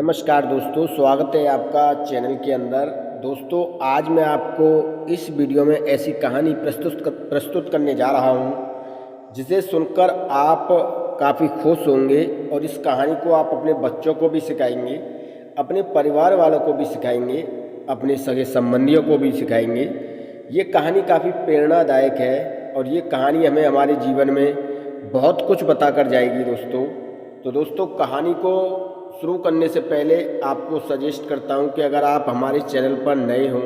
नमस्कार दोस्तों, स्वागत है आपका चैनल के अंदर। दोस्तों, आज मैं आपको इस वीडियो में ऐसी कहानी प्रस्तुत करने जा रहा हूं जिसे सुनकर आप काफ़ी खुश होंगे और इस कहानी को आप अपने बच्चों को भी सिखाएंगे, अपने परिवार वालों को भी सिखाएंगे, अपने सगे संबंधियों को भी सिखाएंगे। ये कहानी काफ़ी प्रेरणादायक है और ये कहानी हमें हमारे जीवन में बहुत कुछ बता कर जाएगी दोस्तों। तो दोस्तों, कहानी को शुरू करने से पहले आपको सजेस्ट करता हूं कि अगर आप हमारे चैनल पर नए हों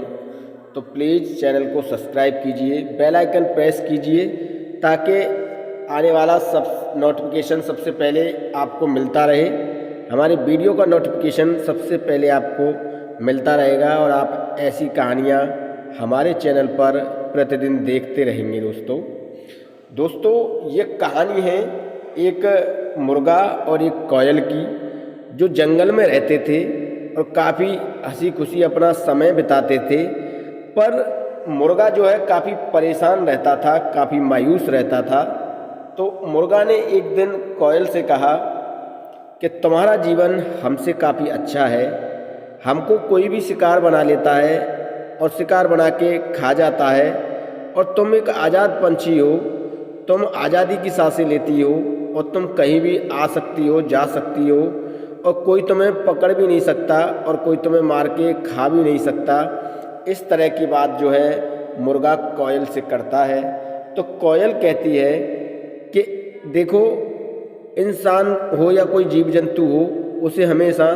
तो प्लीज़ चैनल को सब्सक्राइब कीजिए, बेल आइकन प्रेस कीजिए ताकि आने वाला सब नोटिफिकेशन सबसे पहले आपको मिलता रहे। हमारे वीडियो का नोटिफिकेशन सबसे पहले आपको मिलता रहेगा और आप ऐसी कहानियाँ हमारे चैनल पर प्रतिदिन देखते रहेंगे दोस्तों, ये कहानी है एक मुर्गा और एक कोयल की, जो जंगल में रहते थे और काफ़ी हंसी खुशी अपना समय बिताते थे। पर मुर्गा जो है काफ़ी परेशान रहता था, काफ़ी मायूस रहता था। तो मुर्गा ने एक दिन कोयल से कहा कि तुम्हारा जीवन हमसे काफ़ी अच्छा है, हमको कोई भी शिकार बना लेता है और शिकार बना के खा जाता है, और तुम एक आज़ाद पंछी हो, तुम आज़ादी की सांसें लेती हो और तुम कहीं भी आ सकती हो, जा सकती हो, और कोई तुम्हें पकड़ भी नहीं सकता और कोई तुम्हें मार के खा भी नहीं सकता। इस तरह की बात जो है मुर्गा कोयल से करता है। तो कोयल कहती है कि देखो, इंसान हो या कोई जीव जंतु हो, उसे हमेशा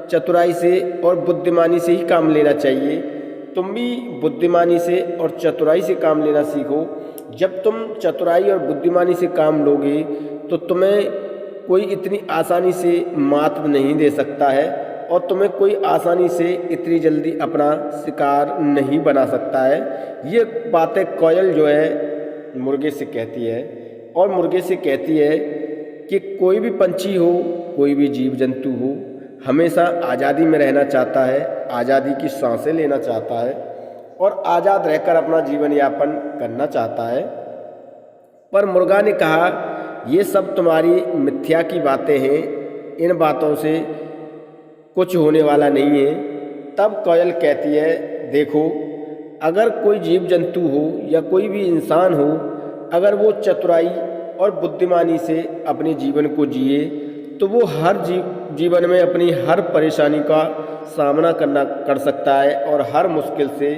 चतुराई से और बुद्धिमानी से ही काम लेना चाहिए। तुम भी बुद्धिमानी से और चतुराई से काम लेना सीखो। जब तुम चतुराई और बुद्धिमानी से काम लोगे तो तुम्हें कोई इतनी आसानी से मात नहीं दे सकता है और तुम्हें कोई आसानी से इतनी जल्दी अपना शिकार नहीं बना सकता है। ये बातें कोयल जो है मुर्गे से कहती है, और मुर्गे से कहती है कि कोई भी पंछी हो, कोई भी जीव जंतु हो, हमेशा आज़ादी में रहना चाहता है, आज़ादी की सांसें लेना चाहता है और आज़ाद रहकर अपना जीवन यापन करना चाहता है। पर मुर्गा ने कहा, ये सब तुम्हारी मिथ्या की बातें हैं, इन बातों से कुछ होने वाला नहीं है। तब कोयल कहती है, देखो, अगर कोई जीव जंतु हो या कोई भी इंसान हो, अगर वो चतुराई और बुद्धिमानी से अपने जीवन को जिए तो वो हर जीवन में अपनी हर परेशानी का सामना कर सकता है और हर मुश्किल से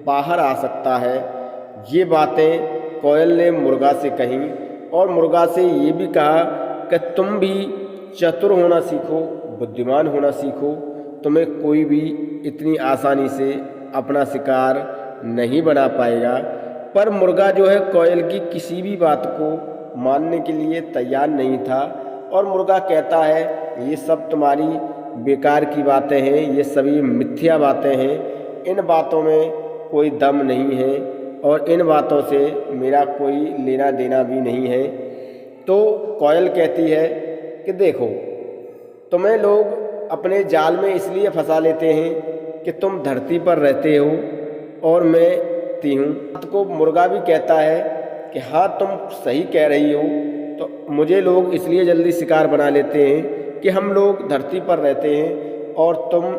बाहर आ सकता है। ये बातें कोयल ने मुर्गा से कहीं और मुर्गा से ये भी कहा कि तुम भी चतुर होना सीखो, बुद्धिमान होना सीखो, तुम्हें कोई भी इतनी आसानी से अपना शिकार नहीं बना पाएगा। पर मुर्गा जो है कोयल की किसी भी बात को मानने के लिए तैयार नहीं था और मुर्गा कहता है, ये सब तुम्हारी बेकार की बातें हैं, ये सभी मिथ्या बातें हैं, इन बातों में कोई दम नहीं है और इन बातों से मेरा कोई लेना देना भी नहीं है। तो कोयल कहती है कि देखो, तुम्हें लोग अपने जाल में इसलिए फंसा लेते हैं कि तुम धरती पर रहते हो और मैं ती हूँ। को मुर्गा भी कहता है कि हाँ, तुम सही कह रही हो, तो मुझे लोग इसलिए जल्दी शिकार बना लेते हैं कि हम लोग धरती पर रहते हैं और तुम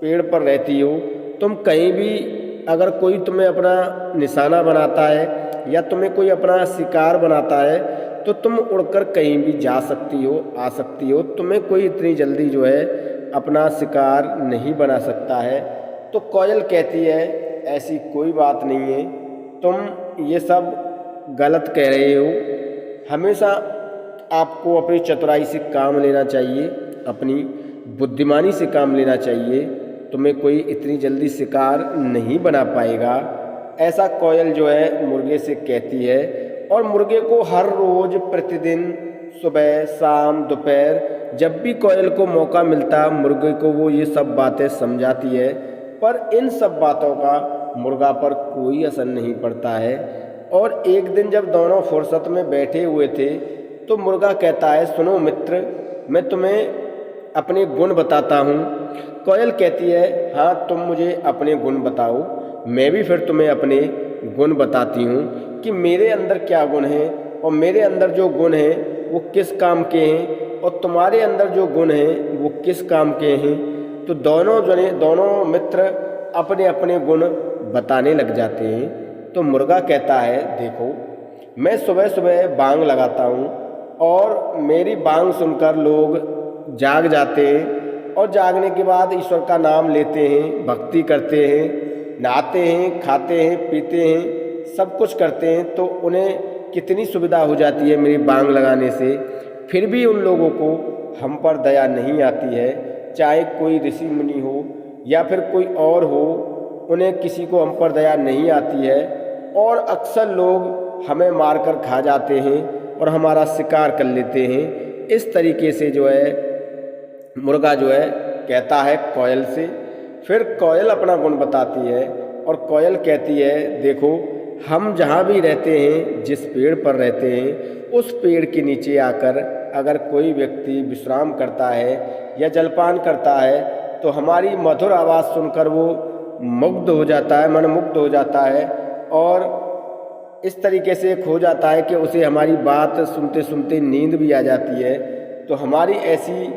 पेड़ पर रहती हो। तुम कहीं भी, अगर कोई तुम्हें अपना निशाना बनाता है या तुम्हें कोई अपना शिकार बनाता है तो तुम उड़कर कहीं भी जा सकती हो, आ सकती हो, तुम्हें कोई इतनी जल्दी जो है अपना शिकार नहीं बना सकता है। तो कोयल कहती है, ऐसी कोई बात नहीं है, तुम ये सब गलत कह रहे हो। हमेशा आपको अपनी चतुराई से काम लेना चाहिए, अपनी बुद्धिमानी से काम लेना चाहिए, तुम्हें कोई इतनी जल्दी शिकार नहीं बना पाएगा। ऐसा कोयल जो है मुर्गे से कहती है और मुर्गे को हर रोज़ प्रतिदिन सुबह, शाम, दोपहर जब भी कोयल को मौका मिलता, मुर्गे को वो ये सब बातें समझाती है। पर इन सब बातों का मुर्गा पर कोई असर नहीं पड़ता है। और एक दिन जब दोनों फुर्सत में बैठे हुए थे तो मुर्गा कहता है, सुनो मित्र, मैं तुम्हें अपने गुण बताता हूँ। कोयल कहती है, हाँ, तुम मुझे अपने गुण बताओ, मैं भी फिर तुम्हें अपने गुण बताती हूँ कि मेरे अंदर क्या गुण हैं और मेरे अंदर जो गुण हैं वो किस काम के हैं और तुम्हारे अंदर जो गुण हैं वो किस काम के हैं। तो दोनों मित्र अपने अपने गुण बताने लग जाते हैं। तो मुर्गा कहता है, देखो मैं सुबह सुबह बांग लगाता हूँ और मेरी बांग सुनकर लोग जाग जाते हैं और जागने के बाद ईश्वर का नाम लेते हैं, भक्ति करते हैं, नहाते हैं, खाते हैं, पीते हैं, सब कुछ करते हैं। तो उन्हें कितनी सुविधा हो जाती है मेरी बांग लगाने से, फिर भी उन लोगों को हम पर दया नहीं आती है। चाहे कोई ऋषि मुनि हो या फिर कोई और हो, उन्हें किसी को हम पर दया नहीं आती है और अक्सर लोग हमें मारकर खा जाते हैं और हमारा शिकार कर लेते हैं। इस तरीके से जो है मुर्गा जो है कहता है कोयल से। फिर कोयल अपना गुण बताती है और कोयल कहती है, देखो हम जहाँ भी रहते हैं, जिस पेड़ पर रहते हैं, उस पेड़ के नीचे आकर अगर कोई व्यक्ति विश्राम करता है या जलपान करता है तो हमारी मधुर आवाज़ सुनकर वो मुग्ध हो जाता है, मनमुग्ध हो जाता है और इस तरीके से खो जाता है कि उसे हमारी बात सुनते सुनते नींद भी आ जाती है। तो हमारी ऐसी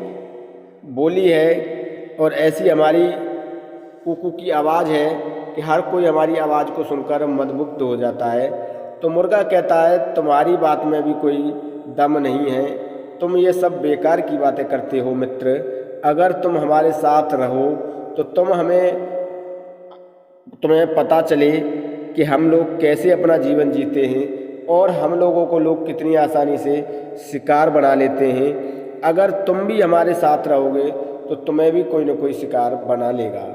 बोली है और ऐसी हमारी कुकू की आवाज़ है कि हर कोई हमारी आवाज़ को सुनकर मंत्रमुग्ध हो जाता है। तो मुर्गा कहता है, तुम्हारी बात में भी कोई दम नहीं है, तुम ये सब बेकार की बातें करते हो मित्र। अगर तुम हमारे साथ रहो तो तुम्हें पता चले कि हम लोग कैसे अपना जीवन जीते हैं और हम लोगों को लोग कितनी आसानी से शिकार बना लेते हैं। अगर तुम भी हमारे साथ रहोगे तो तुम्हें भी कोई ना कोई शिकार बना लेगा।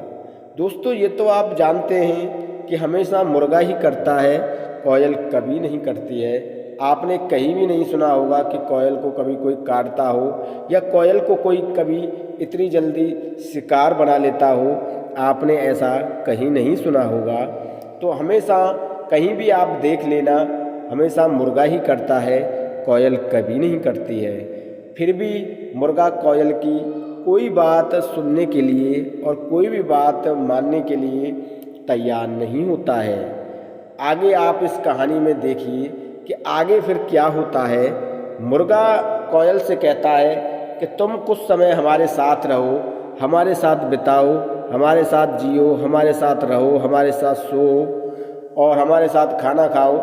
दोस्तों, ये तो आप जानते हैं कि हमेशा मुर्गा ही करता है, कोयल कभी नहीं करती है। आपने कहीं भी नहीं सुना होगा कि कोयल को कभी कोई काटता हो या कोयल को कोई कभी इतनी जल्दी शिकार बना लेता हो। आपने ऐसा कहीं नहीं सुना होगा। तो हमेशा कहीं भी आप देख लेना, हमेशा मुर्गा ही करता है, कोयल कभी नहीं करती है। फिर भी मुर्गा कोयल की कोई बात सुनने के लिए और कोई भी बात मानने के लिए तैयार नहीं होता है। आगे आप इस कहानी में देखिए कि आगे फिर क्या होता है। मुर्गा कोयल से कहता है कि तुम कुछ समय हमारे साथ रहो, हमारे साथ बिताओ, हमारे साथ जियो, हमारे साथ रहो, हमारे साथ सो और हमारे साथ खाना खाओ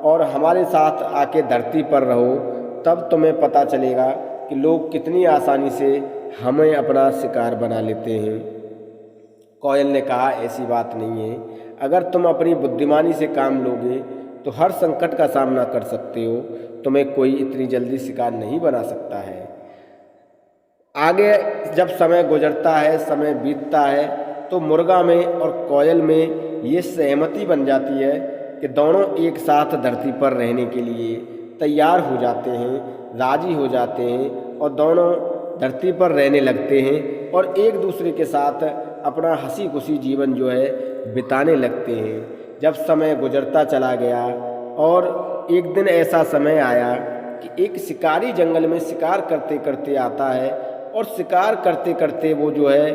और हमारे साथ आके धरती पर रहो। तब तुम्हें पता चलेगा कि लोग कितनी आसानी से हमें अपना शिकार बना लेते हैं। कोयल ने कहा, ऐसी बात नहीं है। अगर तुम अपनी बुद्धिमानी से काम लोगे तो हर संकट का सामना कर सकते हो। तुम्हें कोई इतनी जल्दी शिकार नहीं बना सकता है। आगे जब समय गुजरता है, समय बीतता है, तो मुर्गा में और कोयल में ये सहमति बन जाती है कि दोनों एक साथ धरती पर रहने के लिए तैयार हो जाते हैं, राजी हो जाते हैं और दोनों धरती पर रहने लगते हैं और एक दूसरे के साथ अपना हंसी खुशी जीवन जो है बिताने लगते हैं। जब समय गुजरता चला गया और एक दिन ऐसा समय आया कि एक शिकारी जंगल में शिकार करते करते आता है और शिकार करते करते वो जो है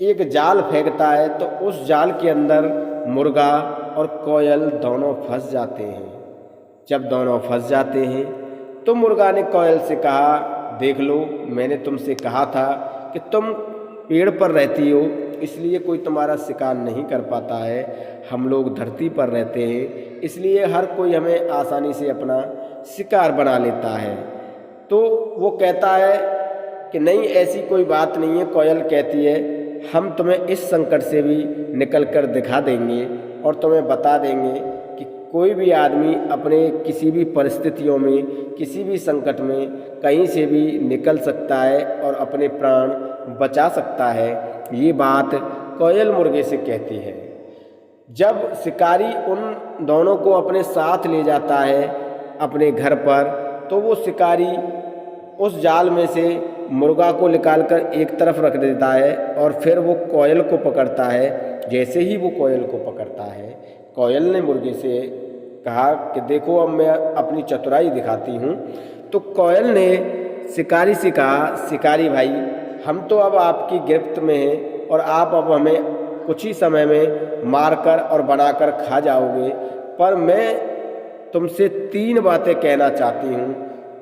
एक जाल फेंकता है। तो उस जाल के अंदर मुर्गा और कोयल दोनों फंस जाते हैं। जब दोनों फंस जाते हैं तो मुर्गा ने कोयल से कहा, देख लो, मैंने तुमसे कहा था कि तुम पेड़ पर रहती हो, इसलिए कोई तुम्हारा शिकार नहीं कर पाता है। हम लोग धरती पर रहते हैं, इसलिए हर कोई हमें आसानी से अपना शिकार बना लेता है। तो वो कहता है कि नहीं, ऐसी कोई बात नहीं है। कोयल कहती है, हम तुम्हें इस संकट से भी निकल कर दिखा देंगे और तुम्हें बता देंगे कि कोई भी आदमी अपने किसी भी परिस्थितियों में, किसी भी संकट में कहीं से भी निकल सकता है और अपने प्राण बचा सकता है। ये बात कोयल मुर्गे से कहती है। जब शिकारी उन दोनों को अपने साथ ले जाता है अपने घर पर, तो वो शिकारी उस जाल में से मुर्गा को निकालकर एक तरफ रख देता है और फिर वो कोयल को पकड़ता है। जैसे ही वो कोयल को पकड़ता है, कोयल ने मुर्गे से कहा कि देखो, अब मैं अपनी चतुराई दिखाती हूँ। तो कोयल ने शिकारी से कहा, शिकारी भाई, हम तो अब आपकी गिरफ्त में हैं और आप अब हमें कुछ ही समय में मारकर और बनाकर खा जाओगे, पर मैं तुमसे 3 बातें कहना चाहती हूँ।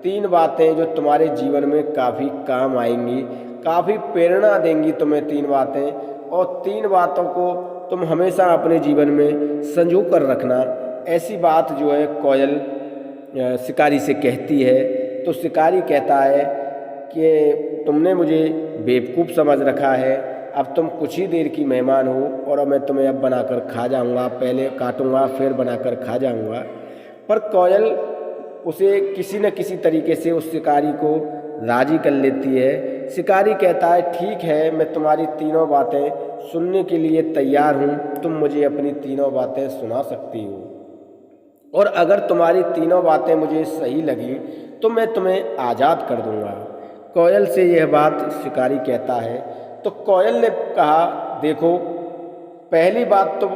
3 बातें जो तुम्हारे जीवन में काफ़ी काम आएंगी, काफ़ी प्रेरणा देंगी तुम्हें 3 बातें। और 3 बातों को तुम हमेशा अपने जीवन में संजो कर रखना। ऐसी बात जो है कोयल शिकारी से कहती है। तो शिकारी कहता है कि तुमने मुझे बेवकूफ़ समझ रखा है, अब तुम कुछ ही देर की मेहमान हो और मैं तुम्हें अब बनाकर खा जाऊंगा, पहले काटूंगा फिर बनाकर खा जाऊंगा। पर कोयल उसे किसी न किसी तरीके से उस शिकारी को राज़ी कर लेती है। शिकारी कहता है ठीक है, मैं तुम्हारी तीनों बातें सुनने के लिए तैयार हूँ, तुम मुझे अपनी तीनों बातें सुना सकती हो और अगर तुम्हारी तीनों बातें मुझे सही लगी तो मैं तुम्हें आज़ाद कर दूंगा। कोयल से यह बात शिकारी कहता है। तो कोयल ने कहा देखो, पहली बात तो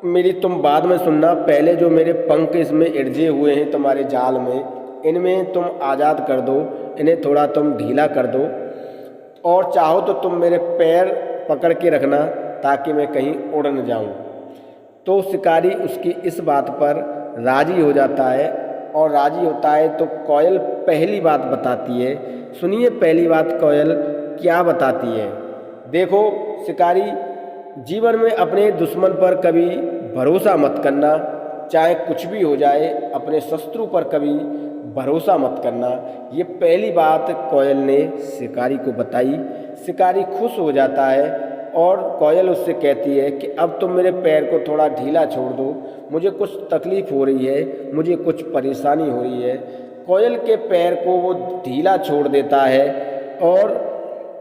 मेरी तुम बाद में सुनना, पहले जो मेरे पंख इसमें इर्जे हुए हैं तुम्हारे जाल में, इनमें तुम आज़ाद कर दो, इन्हें थोड़ा तुम ढीला कर दो और चाहो तो तुम मेरे पैर पकड़ के रखना ताकि मैं कहीं उड़ न जाऊं। तो शिकारी उसकी इस बात पर राज़ी हो जाता है और राज़ी होता है। तो कोयल पहली बात बताती है। सुनिए पहली बात कोयल क्या बताती है। देखो शिकारी, जीवन में अपने दुश्मन पर कभी भरोसा मत करना, चाहे कुछ भी हो जाए, अपने शत्रु पर कभी भरोसा मत करना। ये पहली बात कोयल ने शिकारी को बताई। शिकारी खुश हो जाता है और कोयल उससे कहती है कि अब तुम मेरे पैर को थोड़ा ढीला छोड़ दो, मुझे कुछ तकलीफ़ हो रही है, मुझे कुछ परेशानी हो रही है। कोयल के पैर को वो ढीला छोड़ देता है। और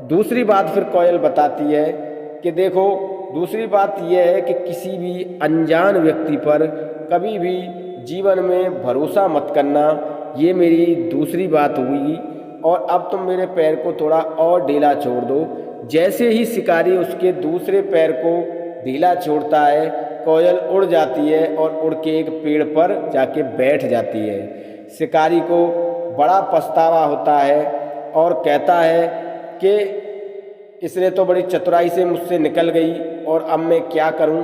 दूसरी बात फिर कोयल बताती है कि देखो, दूसरी बात यह है कि किसी भी अनजान व्यक्ति पर कभी भी जीवन में भरोसा मत करना। ये मेरी दूसरी बात हुई। और अब तुम मेरे पैर को थोड़ा और ढीला छोड़ दो। जैसे ही शिकारी उसके दूसरे पैर को ढीला छोड़ता है, कोयल उड़ जाती है और उड़ के एक पेड़ पर जाके बैठ जाती है। शिकारी को बड़ा पछतावा होता है और कहता है कि इसने तो बड़ी चतुराई से मुझसे निकल गई और अब मैं क्या करूं।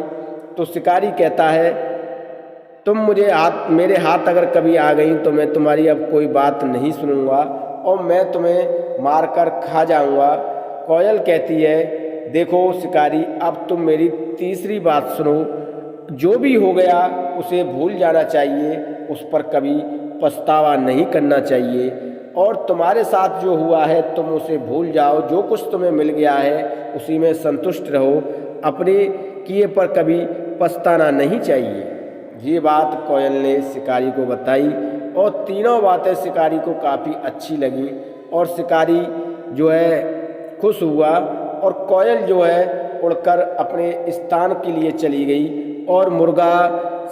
तो शिकारी कहता है तुम मेरे हाथ अगर कभी आ गई तो मैं तुम्हारी अब कोई बात नहीं सुनूंगा और मैं तुम्हें मारकर खा जाऊंगा। कोयल कहती है देखो शिकारी, अब तुम मेरी तीसरी बात सुनो, जो भी हो गया उसे भूल जाना चाहिए, उस पर कभी पछतावा नहीं करना चाहिए और तुम्हारे साथ जो हुआ है तुम उसे भूल जाओ, जो कुछ तुम्हें मिल गया है उसी में संतुष्ट रहो, अपने किए पर कभी पछताना नहीं चाहिए। ये बात कोयल ने शिकारी को बताई और तीनों बातें शिकारी को काफ़ी अच्छी लगी और शिकारी जो है खुश हुआ और कोयल जो है उड़कर अपने स्थान के लिए चली गई और मुर्गा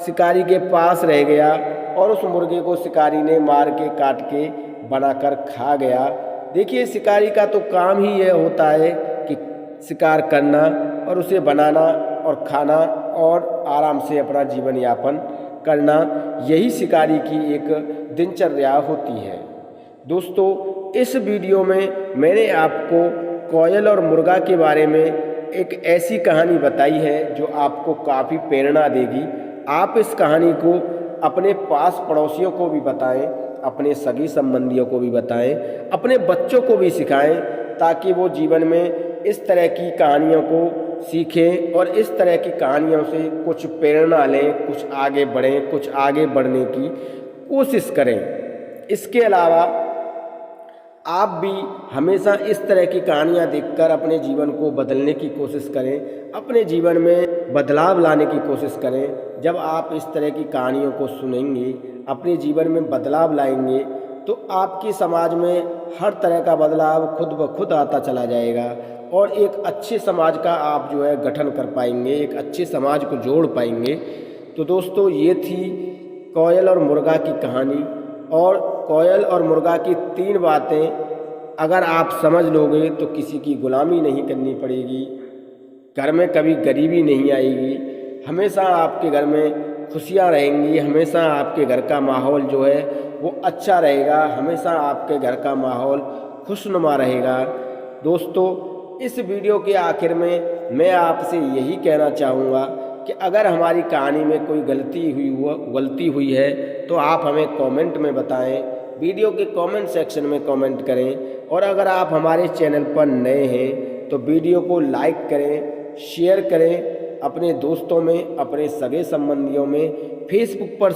शिकारी के पास रह गया और उस मुर्गे को शिकारी ने मार के काट के बनाकर खा गया। देखिए शिकारी का तो काम ही यह होता है कि शिकार करना और उसे बनाना और खाना और आराम से अपना जीवन यापन करना, यही शिकारी की एक दिनचर्या होती है। दोस्तों, इस वीडियो में मैंने आपको कोयल और मुर्गा के बारे में एक ऐसी कहानी बताई है जो आपको काफ़ी प्रेरणा देगी। आप इस कहानी को अपने पास पड़ोसियों को भी बताएं, अपने सगी संबंधियों को भी बताएं, अपने बच्चों को भी सिखाएं ताकि वो जीवन में इस तरह की कहानियों को सीखें और इस तरह की कहानियों से कुछ प्रेरणा लें, कुछ आगे बढ़ें, कुछ आगे बढ़ने की कोशिश करें। इसके अलावा आप भी हमेशा इस तरह की कहानियाँ देखकर अपने जीवन को बदलने की कोशिश करें, अपने जीवन में बदलाव लाने की कोशिश करें। जब आप इस तरह की कहानियों को सुनेंगे, अपने जीवन में बदलाव लाएंगे, तो आपके समाज में हर तरह का बदलाव खुद ब खुद आता चला जाएगा और एक अच्छे समाज का आप जो है गठन कर पाएंगे, एक अच्छे समाज को जोड़ पाएंगे। तो दोस्तों, ये थी कोयल और मुर्गा की कहानी और कोयल और मुर्गा की 3 बातें अगर आप समझ लोगे तो किसी की गुलामी नहीं करनी पड़ेगी, घर में कभी गरीबी नहीं आएगी, हमेशा आपके घर में खुशियाँ रहेंगी, हमेशा आपके घर का माहौल जो है वो अच्छा रहेगा, हमेशा आपके घर का माहौल खुशनुमा रहेगा। दोस्तों, इस वीडियो के आखिर में मैं आपसे यही कहना चाहूँगा कि अगर हमारी कहानी में कोई गलती हुई है तो आप हमें कमेंट में बताएं। वीडियो के कमेंट सेक्शन में कमेंट करें। और अगर आप हमारे चैनल पर नए हैं तो वीडियो को लाइक करें, शेयर करें अपने दोस्तों में, अपने सगे संबंधियों में, फेसबुक पर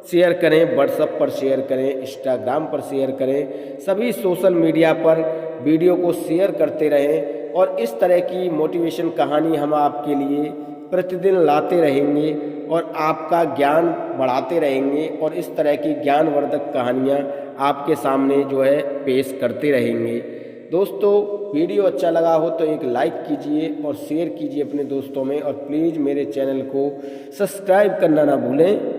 शेयर करें, व्हाट्सएप पर शेयर करें, इंस्टाग्राम पर शेयर करें, सभी सोशल मीडिया पर वीडियो को शेयर करते रहें। और इस तरह की मोटिवेशन कहानी हम आपके लिए प्रतिदिन लाते रहेंगे और आपका ज्ञान बढ़ाते रहेंगे और इस तरह की ज्ञानवर्धक कहानियाँ आपके सामने जो है पेश करते रहेंगे। दोस्तों, वीडियो अच्छा लगा हो तो एक लाइक कीजिए और शेयर कीजिए अपने दोस्तों में, और प्लीज़ मेरे चैनल को सब्सक्राइब करना ना भूलें।